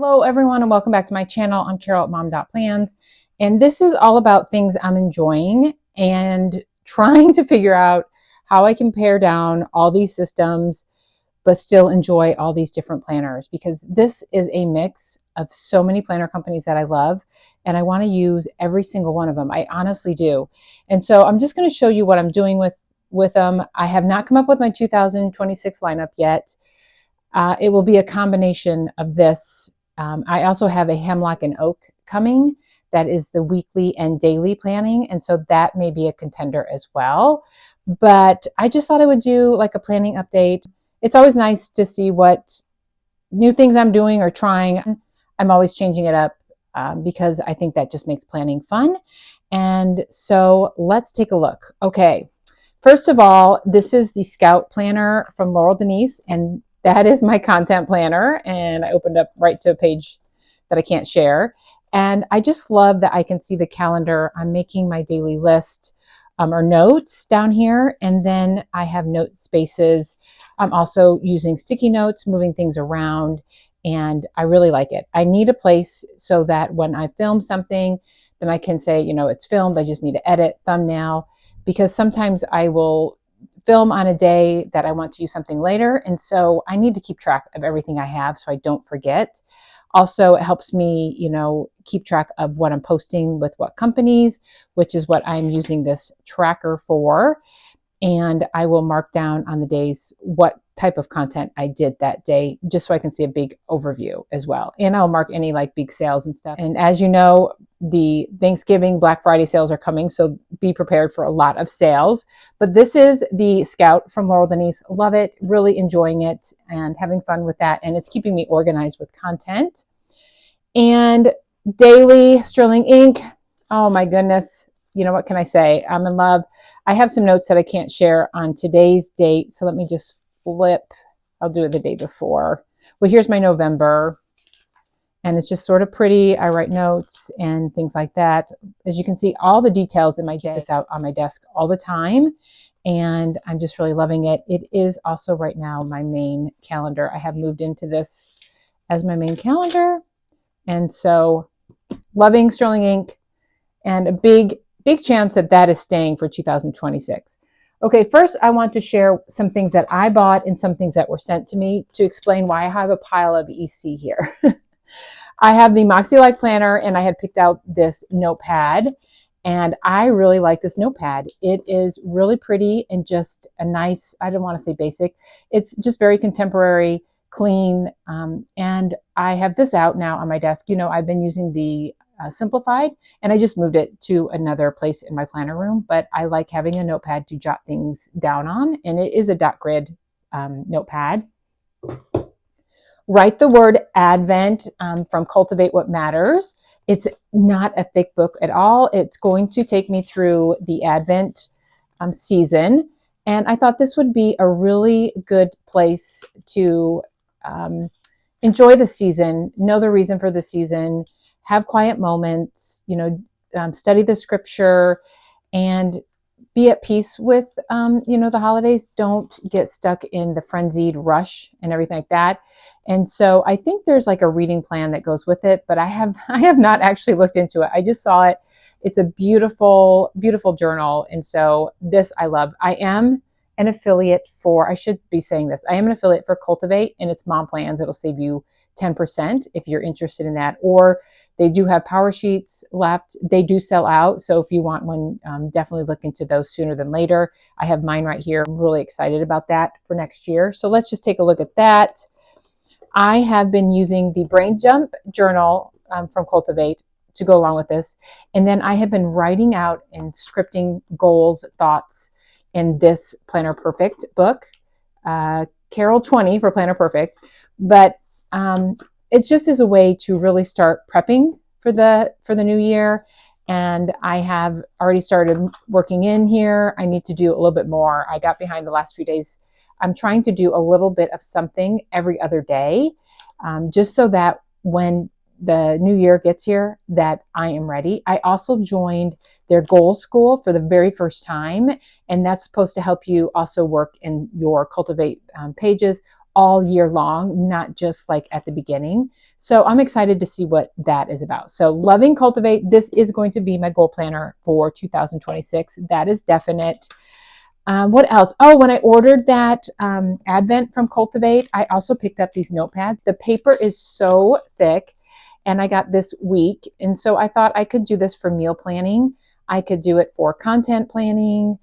Hello everyone and welcome back to my channel. I'm Carol at Mom.Plans, and this is all about things I'm enjoying and trying to figure out how I can pare down all these systems but still enjoy all these different planners, because this is a mix of so many planner companies that I love and I want to use every single one of them. I honestly do. And so I'm just going to show you what I'm doing with them. I have not come up with my 2026 lineup yet. It will be a combination of this. I also have a hemlock and oak coming. That is the weekly and daily planning. And so that may be a contender as well. But I just thought I would do like a planning update. It's always nice to see what new things I'm doing or trying. I'm always changing it up because I think that just makes planning fun. And so let's take a look. Okay. First of all, this is the Scout Planner from Laurel Denise, and that is my content planner, and I opened up right to a page that I can't share. And I just love that I can see the calendar. I'm making my daily list or notes down here, and then I have note spaces. I'm also using sticky notes, moving things around, and I really like it. I need a place so that when I film something, then I can say, you know, it's filmed. I just need to edit, thumbnail, because sometimes I will film on a day that I want to use something later. And so I need to keep track of everything I have so I don't forget. Also, it helps me, you know, keep track of what I'm posting with what companies, which is what I'm using this tracker for. And I will mark down on the days what type of content I did that day, just so I can see a big overview as well. And I'll mark any like big sales and stuff. And as you know, the Thanksgiving, Black Friday sales are coming, so be prepared for a lot of sales. But this is the Scout from Laurel Denise. Love it, really enjoying it and having fun with that. And it's keeping me organized with content. And daily Sterling ink. Oh my goodness. You know, what can I say? I'm in love. I have some notes that I can't share on today's date. So let me just flip. I'll do it the day before. Well, here's my November. And it's just sort of pretty. I write notes and things like that. As you can see, all the details in my day. This out on my desk all the time. And I'm just really loving it. It is also right now my main calendar. I have moved into this as my main calendar. And so loving Sterling ink, and a big chance that that is staying for 2026. Okay, first I want to share some things that I bought and some things that were sent to me to explain why I have a pile of EC here. I have the Moxie Life Planner, and I had picked out this notepad, and I really like this notepad. It is really pretty and just a nice, I don't want to say basic, it's just very contemporary, clean, and I have this out now on my desk. You know, I've been using the Simplified, and I just moved it to another place in my planner room, but I like having a notepad to jot things down on, and it is a dot grid notepad. Write the Word Advent from Cultivate What Matters. It's not a thick book at all. It's going to take me through the Advent season, and I thought this would be a really good place to enjoy the season, know the reason for the season, have quiet moments, you know, study the scripture, and be at peace with, you know, the holidays. Don't get stuck in the frenzied rush and everything like that. And so I think there's like a reading plan that goes with it, but I have not actually looked into it. I just saw it. It's a beautiful, beautiful journal. And so this I love. I am an affiliate for, I should be saying this, I am an affiliate for Cultivate, and it's Momplans. It'll save you 10% if you're interested in that. Or they do have power sheets left. They do sell out. So if you want one, definitely look into those sooner than later. I have mine right here. I'm really excited about that for next year. So let's just take a look at that. I have been using the Brain Jump journal from Cultivate to go along with this. And then I have been writing out and scripting goals, thoughts in this Planner Perfect book, Carol 20 for Planner Perfect. But it's just as a way to really start prepping for the new year. And I have already started working in here. I need to do a little bit more. I got behind the last few days. I'm trying to do a little bit of something every other day, just so that when the new year gets here, that I am ready. I also joined their goal school for the very first time, and that's supposed to help you also work in your Cultivate pages all year long, not just like at the beginning. So I'm excited to see what that is about. So loving Cultivate. This is going to be my goal planner for 2026. That is definite. What else? Oh, when I ordered that Advent from Cultivate, I also picked up these notepads. The paper is so thick, and I got this week. And so I thought I could do this for meal planning. I could do it for content planning,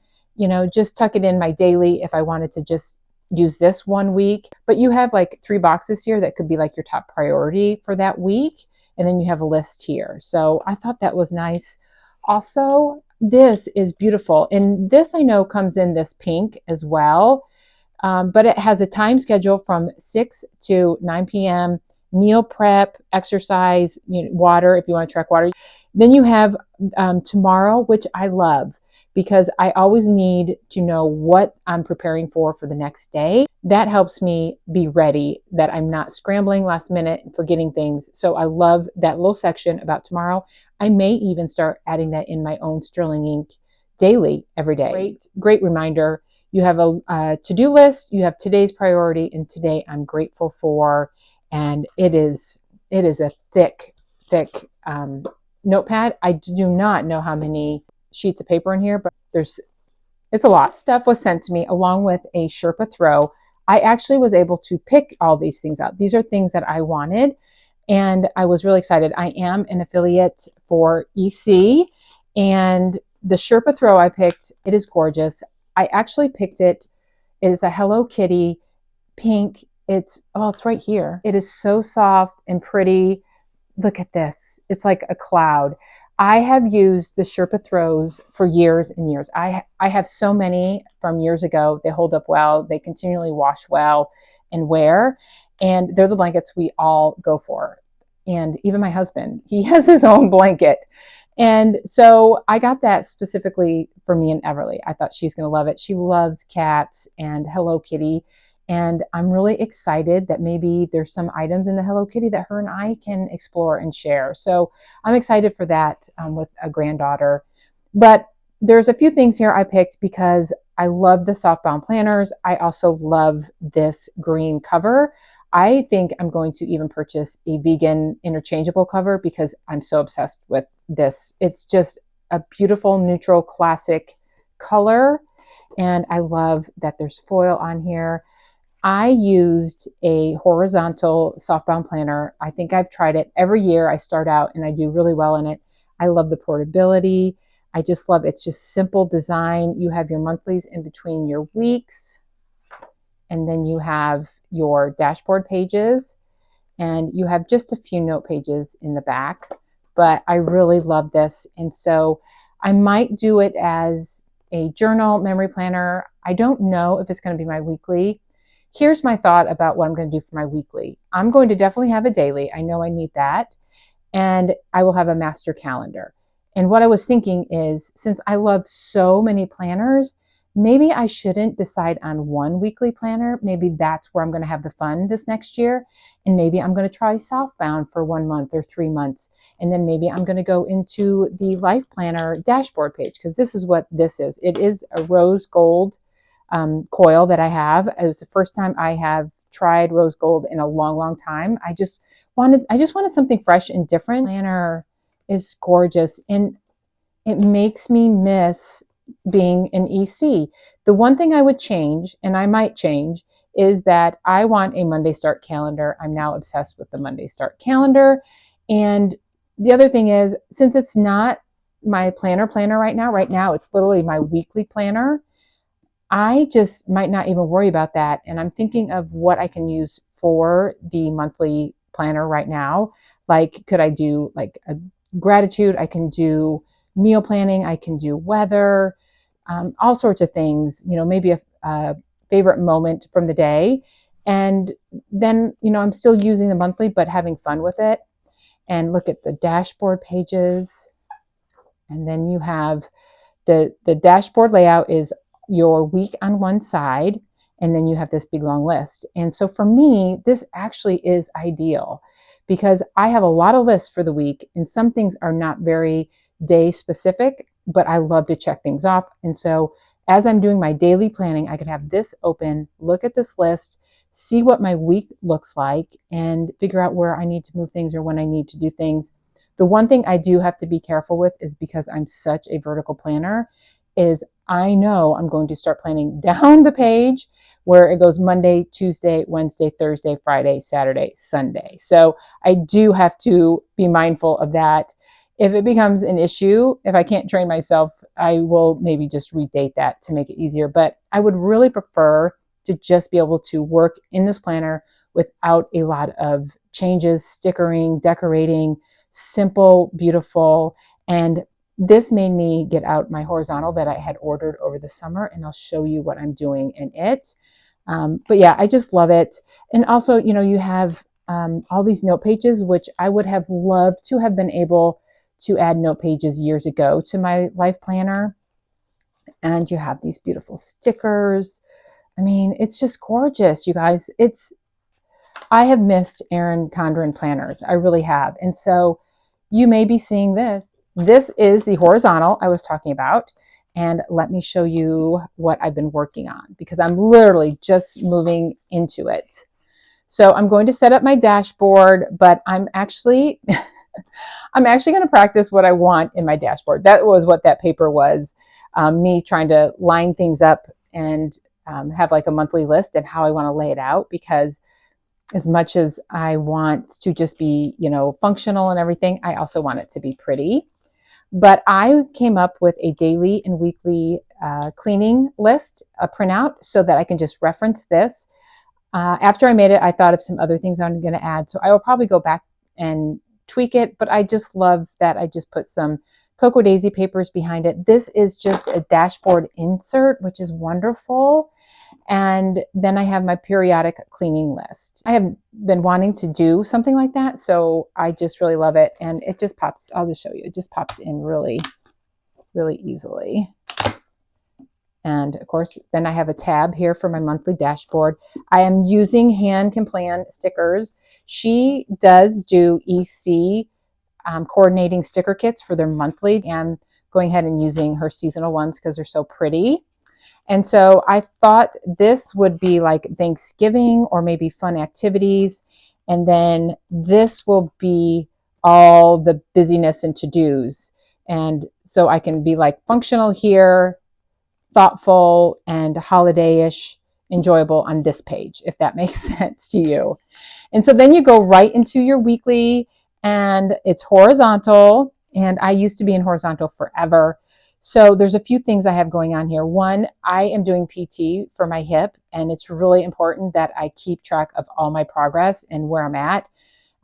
just tuck it in my daily if I wanted to just use this one week. But you have like 3 boxes here that could be like your top priority for that week. And then you have a list here. So I thought that was nice. Also, this is beautiful. And this I know comes in this pink as well. But it has a time schedule from 6 to 9 p.m., meal prep, exercise, water, if you want to track water. Then you have tomorrow, which I love because I always need to know what I'm preparing for the next day. That helps me be ready, that I'm not scrambling last minute and forgetting things. So I love that little section about tomorrow. I may even start adding that in my own Sterling ink daily every day. Great reminder. You have a to-do list, you have today's priority, and today I'm grateful for, and it is a thick notepad. I do not know how many sheets of paper in here, but it's a lot. Stuff was sent to me along with a Sherpa throw. I actually was able to pick all these things out. These are things that I wanted, and I was really excited. I am an affiliate for EC, and the Sherpa throw I picked, it is gorgeous. I actually picked it. It is a Hello Kitty pink. It's right here. It is so soft and pretty. Look at this. It's like a cloud. I have used the Sherpa throws for years and years. I have so many from years ago. They hold up well. They continually wash well and wear. And they're the blankets we all go for. And even my husband, he has his own blanket. And so I got that specifically for me and Everly. I thought she's going to love it. She loves cats and Hello Kitty. And I'm really excited that maybe there's some items in the Hello Kitty that her and I can explore and share. So I'm excited for that with a granddaughter. But there's a few things here I picked because I love the softbound planners. I also love this green cover. I think I'm going to even purchase a vegan interchangeable cover because I'm so obsessed with this. It's just a beautiful, neutral, classic color. And I love that there's foil on here. I used a horizontal softbound planner. I think I've tried it every year. I start out and I do really well in it. I love the portability. I just love it's just simple design. You have your monthlies in between your weeks. And then you have your dashboard pages, and you have just a few note pages in the back. But I really love this. And so I might do it as a journal memory planner. I don't know if it's going to be my weekly. Here's my thought about what I'm going to do for my weekly. I'm going to definitely have a daily. I know I need that. And I will have a master calendar. And what I was thinking is, since I love so many planners, maybe I shouldn't decide on one weekly planner. Maybe that's where I'm going to have the fun this next year. And maybe I'm going to try Southbound for 1 month or 3 months. And then maybe I'm going to go into the LifePlanner dashboard page, because this is what this is. It is a rose gold coil that I have. It was the first time I have tried rose gold in a long, long time. I just wanted something fresh and different. Planner is gorgeous, and it makes me miss being an EC. The one thing I would change, and I might change, is that I want a Monday start calendar. I'm now obsessed with the Monday start calendar. And the other thing is, since it's not my planner right now it's literally my weekly planner, I just might not even worry about that. And I'm thinking of what I can use for the monthly planner right now. Like, could I do like a gratitude? I can do meal planning. I can do weather, all sorts of things, maybe a favorite moment from the day. And then, I'm still using the monthly, but having fun with it. And look at the dashboard pages. And then you have the dashboard layout is your week on one side, and then you have this big long list. And so for me, this actually is ideal because I have a lot of lists for the week, and some things are not very day specific, but I love to check things off. And so as I'm doing my daily planning, I could have this open, look at this list, see what my week looks like, and figure out where I need to move things or when I need to do things. The one thing I do have to be careful with is, because I'm such a vertical planner, is I know I'm going to start planning down the page where it goes Monday, Tuesday, Wednesday, Thursday, Friday, Saturday, Sunday. So I do have to be mindful of that. If it becomes an issue, if I can't train myself, I will maybe just redate that to make it easier. But I would really prefer to just be able to work in this planner without a lot of changes, stickering, decorating, simple, beautiful. And this made me get out my horizontal that I had ordered over the summer, and I'll show you what I'm doing in it. But yeah, I just love it. And also, you know, you have all these note pages, which I would have loved to have been able to add note pages years ago to my life planner. And you have these beautiful stickers. I mean, it's just gorgeous, you guys. I have missed Erin Condren planners. I really have. And so you may be seeing this. This is the horizontal I was talking about. And let me show you what I've been working on, because I'm literally just moving into it. So I'm going to set up my dashboard, but I'm actually going to practice what I want in my dashboard. That was what that paper was, me trying to line things up and have like a monthly list and how I want to lay it out, because as much as I want to just be, you know, functional and everything, I also want it to be pretty. But I came up with a daily and weekly cleaning list, a printout, so that I can just reference this. After I made it, I thought of some other things I'm going to add. So I will probably go back and tweak it, but I just love that I just put some Cocoa Daisy papers behind it. This is just a dashboard insert, which is wonderful. And then I have my periodic cleaning list. I have been wanting to do something like that, so I just really love it. And it just pops, I'll just show you, it just pops in really, really easily. And of course, then I have a tab here for my monthly dashboard. I am using Hand Can Plan stickers. She does do EC coordinating sticker kits for their monthly. I'm going ahead and using her seasonal ones because they're so pretty. And so I thought this would be like Thanksgiving or maybe fun activities. And then this will be all the busyness and to-dos. And so I can be like functional here, thoughtful and holiday-ish, enjoyable on this page, if that makes sense to you. And so then you go right into your weekly, and it's horizontal. And I used to be in horizontal forever. So there's a few things I have going on here. One, I am doing PT for my hip, and it's really important that I keep track of all my progress and where I'm at,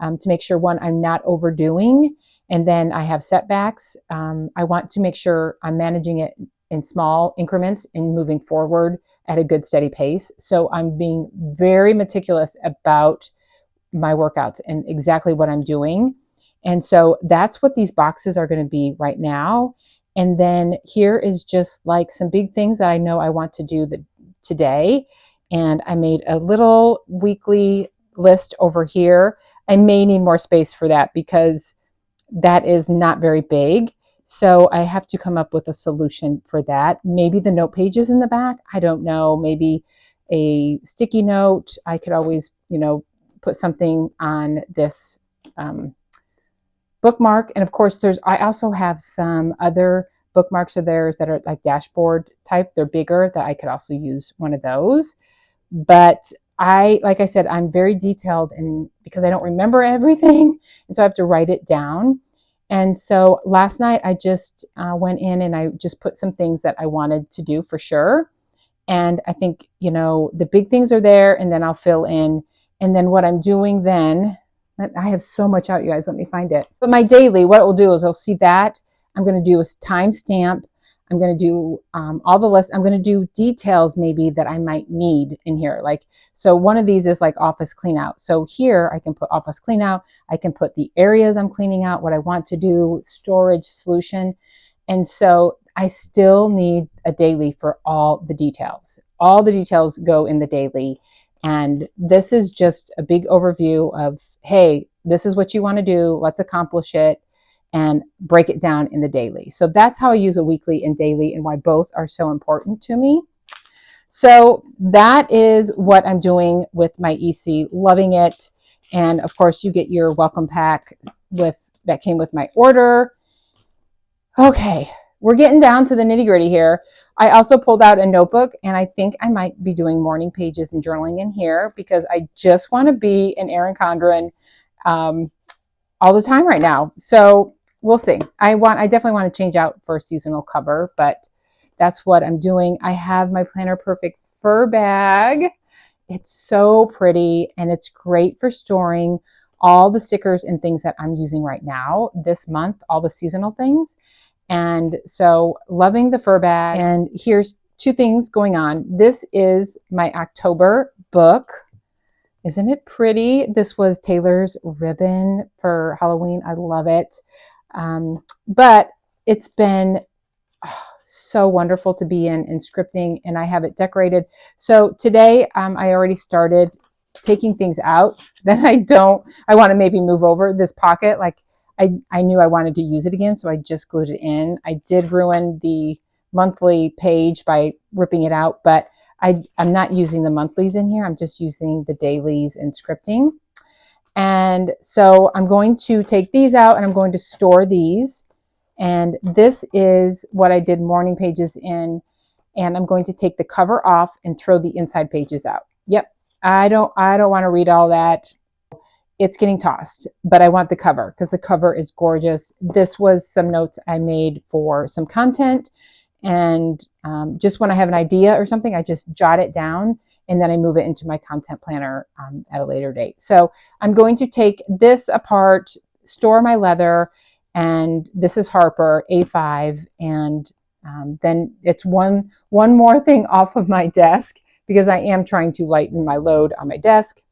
to make sure, one, I'm not overdoing, and then I have setbacks. I want to make sure I'm managing it in small increments and moving forward at a good steady pace. So I'm being very meticulous about my workouts and exactly what I'm doing. And so that's what these boxes are going to be right now. And then here is just like some big things that I know I want to do today. And I made a little weekly list over here. I may need more space for that because that is not very big. So I have to come up with a solution for that. Maybe the note pages in the back. I don't know. Maybe a sticky note. I could always, you know, put something on this bookmark. And of course, I also have some other bookmarks of theirs that are like dashboard type. They're bigger, that I could also use one of those. But like I said, I'm very detailed, and because I don't remember everything, and so I have to write it down. And so last night I just went in and I just put some things that I wanted to do for sure. And I think, you know, the big things are there, and then I'll fill in. And then what I'm doing then, I have so much out, you guys, let me find it. But my daily, what it will do is I'll see that. I'm going to do a timestamp. I'm going to do all the lists. I'm going to do details maybe that I might need in here. Like, so one of these is like office clean out. So here I can put office clean out. I can put the areas I'm cleaning out, what I want to do, storage solution. And so I still need a daily for all the details. All the details go in the daily. And this is just a big overview of, hey, this is what you want to do. Let's accomplish it. and break it down in the daily. So that's how I use a weekly and daily and why both are so important to me. So that is what I'm doing with my EC, loving it. And of course you get your welcome pack that came with my order. Okay, we're getting down to the nitty-gritty here. I also pulled out a notebook, and I think I might be doing morning pages and journaling in here because I just want to be an Erin Condren all the time right now. So we'll see. I definitely want to change out for a seasonal cover, but that's what I'm doing. I have my Planner Perfect fur bag. It's so pretty, and it's great for storing all the stickers and things that I'm using right now this month, all the seasonal things. And so loving the fur bag. And here's two things going on. This is my October book. Isn't it pretty? This was Taylor's ribbon for Halloween. I love it. But it's been so wonderful to be in scripting, and I have it decorated. So today I already started taking things out that I want to maybe move over. This pocket, like I knew I wanted to use it again, so I just glued it in. I did ruin the monthly page by ripping it out, but I'm not using the monthlies in here. I'm just using the dailies and scripting. And so I'm going to take these out and I'm going to store these. And this is what I did morning pages in. And I'm going to take the cover off and throw the inside pages out. Yep. I don't want to read all that. It's getting tossed, but I want the cover because the cover is gorgeous. This was some notes I made for some content. And just when I have an idea or something, I just jot it down and then I move it into my content planner at a later date. So I'm going to take this apart, store my leather, and this is Harper A5. And then it's one more thing off of my desk because I am trying to lighten my load on my desk.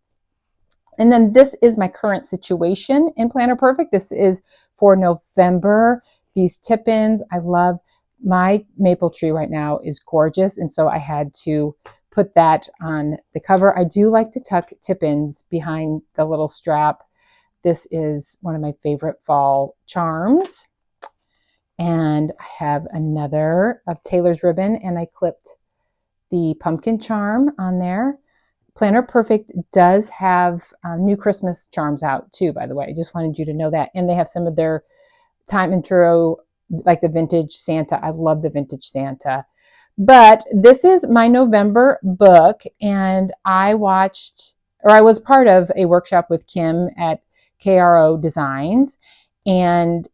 And then this is my current situation in Planner Perfect. This is for November. These tip-ins, I love. My maple tree right now is gorgeous, and so I had to put that on the cover. I do like to tuck tip-ins behind the little strap. This is one of my favorite fall charms. And I have another of Taylor's ribbon, and I clipped the pumpkin charm on there. Planner Perfect does have new Christmas charms out too, by the way. I just wanted you to know that. And they have some of their time and true, like the vintage Santa. I love the vintage Santa. But this is my November book, and I was part of a workshop with Kim at KRO Designs, and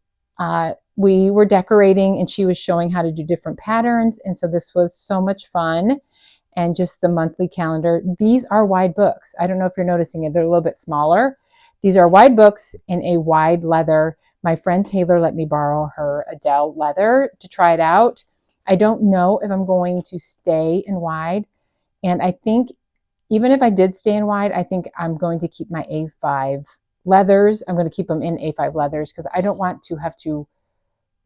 we were decorating, and she was showing how to do different patterns. And so this was so much fun. And just the monthly calendar. These are wide books. I don't know if you're noticing it. They're a little bit smaller. These are wide books in a wide leather. My friend Taylor let me borrow her Adele leather to try it out. I don't know if I'm going to stay in wide. And I think even if I did stay in wide, I think I'm going to keep my A5 leathers. I'm going to keep them in A5 leathers because I don't want to have to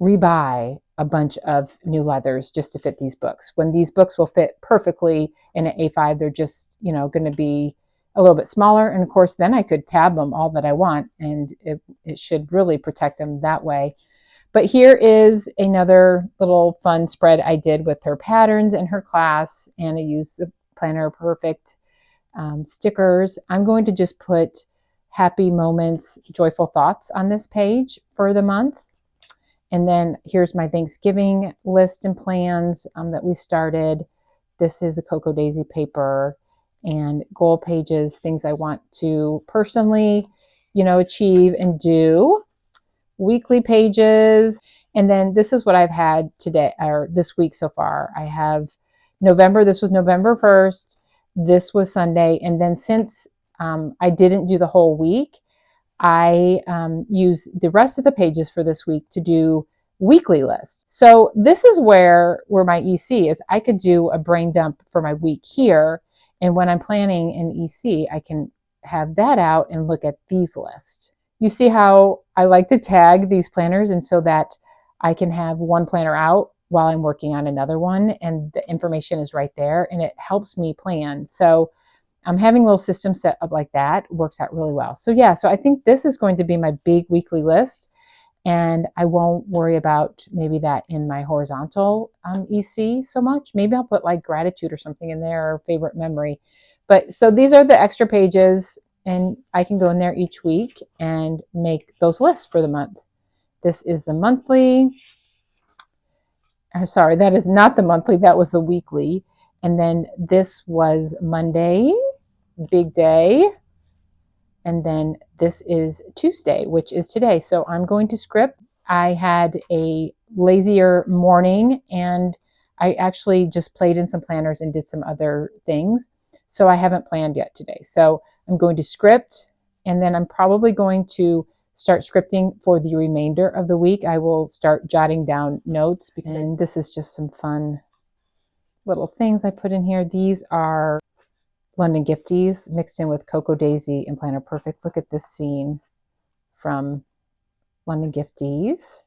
rebuy a bunch of new leathers just to fit these books. When these books will fit perfectly in an A5, they're just, going to be a little bit smaller. And of course, then I could tab them all that I want, and it should really protect them that way. But here is another little fun spread I did with her patterns in her class, and I used the Planner Perfect stickers. I'm going to just put happy moments, joyful thoughts on this page for the month. And then here's my Thanksgiving list and plans that we started. This is a Cocoa Daisy paper and goal pages, things I want to personally, achieve and do. Weekly pages. And then this is what I've had today or this week so far. I have November. This was November 1st. This was Sunday. And then since I didn't do the whole week, I use the rest of the pages for this week to do weekly lists. So this is where my EC is. I could do a brain dump for my week here. And when I'm planning an EC, I can have that out and look at these lists. You see how I like to tag these planners, and so that I can have one planner out while I'm working on another one, and the information is right there, and it helps me plan. So having a little system set up like that works out really well. So yeah, so I think this is going to be my big weekly list. and I won't worry about maybe that in my horizontal EC so much. Maybe I'll put like gratitude or something in there, or favorite memory. But so these are the extra pages, and I can go in there each week and make those lists for the month. This is the monthly. I'm sorry, that is not the monthly, that was the weekly. And then this was Monday, big day. And then this is Tuesday, which is today. So I'm going to script. I had a lazier morning, and I actually just played in some planners and did some other things. So I haven't planned yet today. So I'm going to script, and then I'm probably going to start scripting for the remainder of the week. I will start jotting down notes, and this is just some fun little things I put in here. These are London Gifties mixed in with Cocoa Daisy and Planner Perfect. Look at this scene from London Gifties.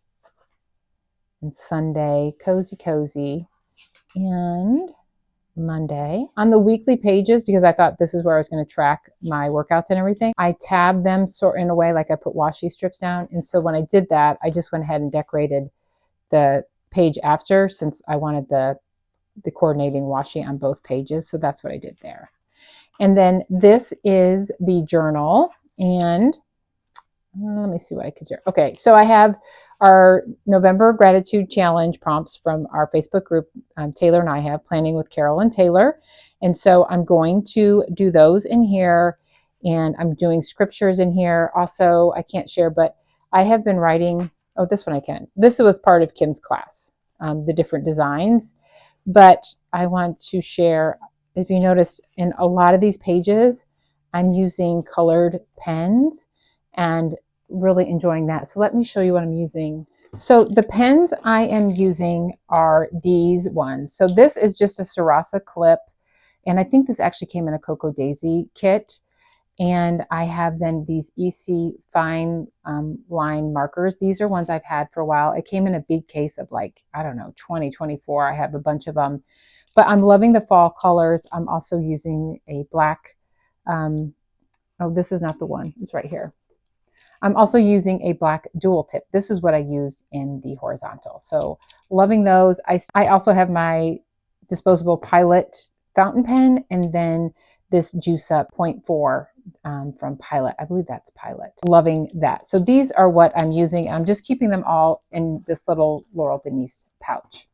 And Sunday, Cozy Cozy. And Monday. On the weekly pages, because I thought this is where I was going to track my workouts and everything, I tabbed them sort in a way like I put washi strips down. And so when I did that, I just went ahead and decorated the page after, since I wanted the coordinating washi on both pages. So that's what I did there. And then this is the journal, and let me see what I can share. Okay, so I have our November gratitude challenge prompts from our Facebook group. Taylor and I have Planning with Carol and Taylor. And so I'm going to do those in here, and I'm doing scriptures in here. Also, I can't share, but I have been writing, oh, this one I can. This was part of Kim's class, the different designs, but I want to share. If you noticed, in a lot of these pages, I'm using colored pens and really enjoying that. So let me show you what I'm using. So the pens I am using are these ones. So this is just a Sarasa clip, and I think this actually came in a Cocoa Daisy kit. And I have then these EC fine line markers. These are ones I've had for a while. It came in a big case of like, I don't know, 20, 24. I have a bunch of them. But I'm loving the fall colors. I'm also using a black, oh, this is not the one. It's right here. I'm also using a black dual tip. This is what I used in the horizontal. So loving those. I also have my disposable Pilot fountain pen, and then this Juice Up 0.4 from Pilot. I believe that's Pilot. Loving that. So these are what I'm using. I'm just keeping them all in this little Laurel Denise pouch.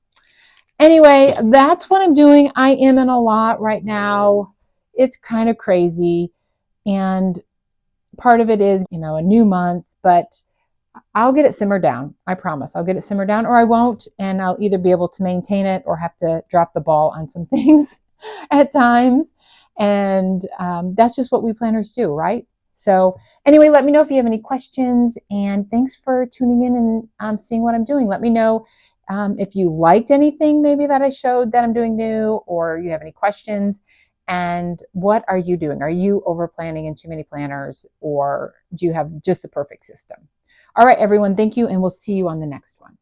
Anyway, that's what I'm doing. I am in a lot right now. It's kind of crazy. And part of it is, you know, a new month, but I'll get it simmered down. I promise. I'll get it simmered down, or I won't. And I'll either be able to maintain it or have to drop the ball on some things at times. And that's just what we planners do, right? So anyway, let me know if you have any questions, and thanks for tuning in and seeing what I'm doing. Let me know if you liked anything maybe that I showed that I'm doing new, or you have any questions. And what are you doing? Are you over planning in too many planners, or do you have just the perfect system? All right, everyone, thank you, and we'll see you on the next one.